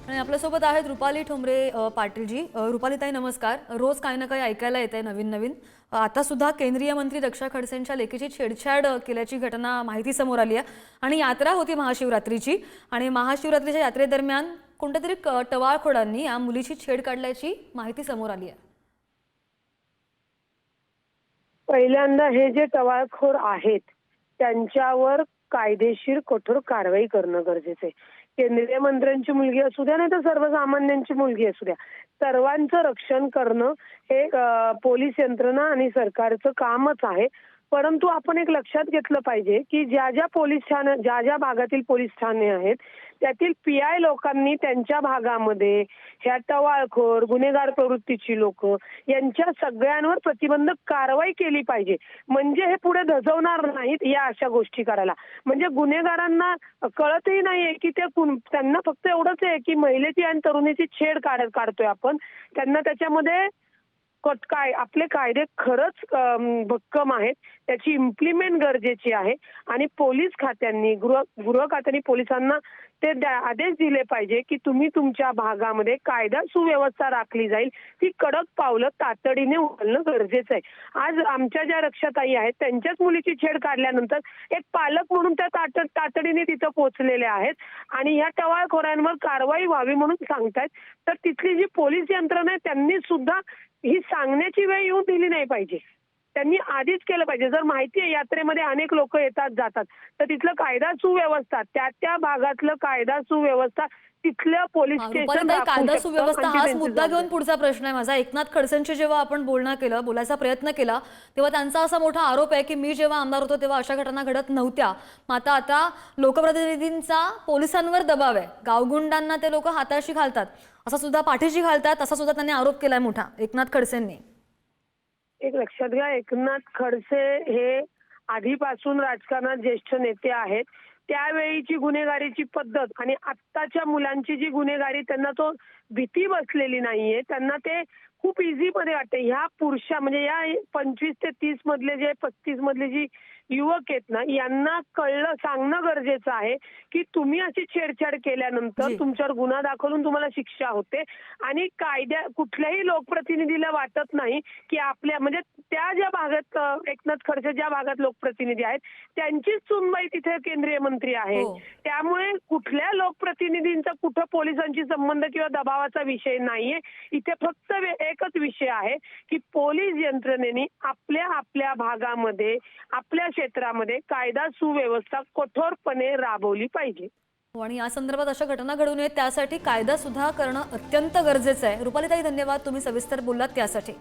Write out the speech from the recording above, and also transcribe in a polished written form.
आणि आपल्यासोबत आहेत रुपाली ठोंबरे पाटीलजी। रुपालीताई नमस्कार। रोज काही ना काही ऐकायला येते नवीन नवीन। आता सुद्धा केंद्रीय मंत्री रक्षा खडसेंच्या लेखीची छेडछाड केल्याची घटना माहिती समोर आली आहे आणि यात्रा होती महाशिवरात्रीची आणि महाशिवरात्रीच्या यात्रेदरम्यान कोणत्यातरी टवाळखोरांनी या मुलीची छेड काढल्याची माहिती समोर आली आहे। पहिल्यांदा हे जे टवाळखोर आहेत त्यांच्यावर कायदेशीर कठोर कारवाई करणं गरजेचं आहे। केंद्रीय मंत्र्यांची मुलगी असू द्या नाही तर सर्वसामान्यांची मुलगी असू द्या, सर्वांचं रक्षण करणं हे पोलीस यंत्रणा आणि सरकारचं कामच आहे। परंतु आपण एक लक्षात घेतलं पाहिजे की ज्या ज्या भागातील पोलीस ठाणे आहेत त्यातील पीआय लोकांनी त्यांच्या भागामध्ये ह्या टवाळखोर गुन्हेगार प्रवृत्तीची लोक यांच्या सगळ्यांवर प्रतिबंधक कारवाई केली पाहिजे। म्हणजे हे पुढे धजवणार नाहीत या अशा गोष्टी करायला। म्हणजे गुन्हेगारांना कळतही नाहीये की त्यांना फक्त एवढंच आहे की महिलेची आणि तरुणीची छेड काढतोय आपण, त्यांना त्याच्यामध्ये काय आपले कायदे खरंच भक्कम आहेत, त्याची इम्प्लिमेंट गरजेची आहे आणि पोलीस खात्यांनी गृह खात्याने पोलिसांना ते आदेश दिले पाहिजे की तुम्ही तुमच्या भागामध्ये कायदा सुव्यवस्था राखली जाईल ती कडक पावलं तातडीने उचलणं गरजेचं आहे। आज आमच्या ज्या रक्षाताई आहेत त्यांच्याच मुलीची छेड काढल्यानंतर एक पालक म्हणून त्या तातडीने तिथं पोहोचलेले आहेत आणि या टवाळखोरांवर कारवाई व्हावी म्हणून सांगतायत। तर तिथली जी पोलीस यंत्रणा आहे त्यांनी सुद्धा ही सांगण्याची वेळ येऊन दिली नाही पाहिजे, त्यांनी आधीच केलं पाहिजे। जर माहिती आहे यात्रेमध्ये अनेक लोक येतात जातात तर तिथलं कायदा सुव्यवस्था त्या भागातलं कायदा सुव्यवस्था तिथलं पोलीस स्टेशन कायदा सुव्यवस्था हाच मुद्दा घेऊन पुढचा प्रश्न आहे माझा। एकनाथ खडसेंची जेव्हा आपण बोलायचा प्रयत्न केला तेव्हा त्यांचा असा मोठा आरोप आहे की मी जेव्हा आमदार होतो तेव्हा अशा घटना घडत नव्हत्या, मात्र आता लोकप्रतिनिधींचा पोलिसांवर दबाव आहे, गावगुंडांना ते लोक हाताशी घालतात, असा सुद्धा पाठीशी घालतात, असा सुद्धा त्यांनी आरोप केलाय मोठा एकनाथ खडसेंनी। एक लक्षात घ्या, एकनाथ खडसे हे आधीपासून राजकारणात ज्येष्ठ नेते आहेत। त्यावेळीची गुन्हेगारीची पद्धत आणि आत्ताच्या मुलांची जी गुन्हेगारी त्यांना तो भीती बसलेली नाहीये, त्यांना ते खूप इझी मध्ये वाटते। ह्या म्हणजे या 25 ते 30 मधले जे 35 मधले जी युवक आहेत ना यांना सांगणं गरजेचं आहे की तुम्ही अशी छेडछाड केल्यानंतर तुमच्यावर गुन्हा दाखलून तुम्हाला शिक्षा होते आणि कुठल्याही लोकप्रतिनिधीला वाटत नाही की आपल्या म्हणजे त्या ज्या भागात एकनाथ खडसे ज्या भागात लोकप्रतिनिधी आहेत त्यांचीच सुनवाई तिथे केंद्रीय मंत्री आहे। त्यामुळे कुठल्या लोकप्रतिनिधींचा कुठं पोलिसांशी संबंध किंवा दबावाचा विषय नाहीये, इथे फक्त एकच विषय आहे की पोलीस यंत्रणेने आपल्या भागामध्ये आपल्या क्षेत्रामध्ये कायदा सुव्यवस्था कठोरपणे राबवली पाहिजे आणि या संदर्भात अशा घटना घडू नयेत त्यासाठी कायदा सुद्धा करणं अत्यंत गरजेचं आहे। रुपालीताई धन्यवाद, तुम्ही सविस्तर बोललात त्यासाठी।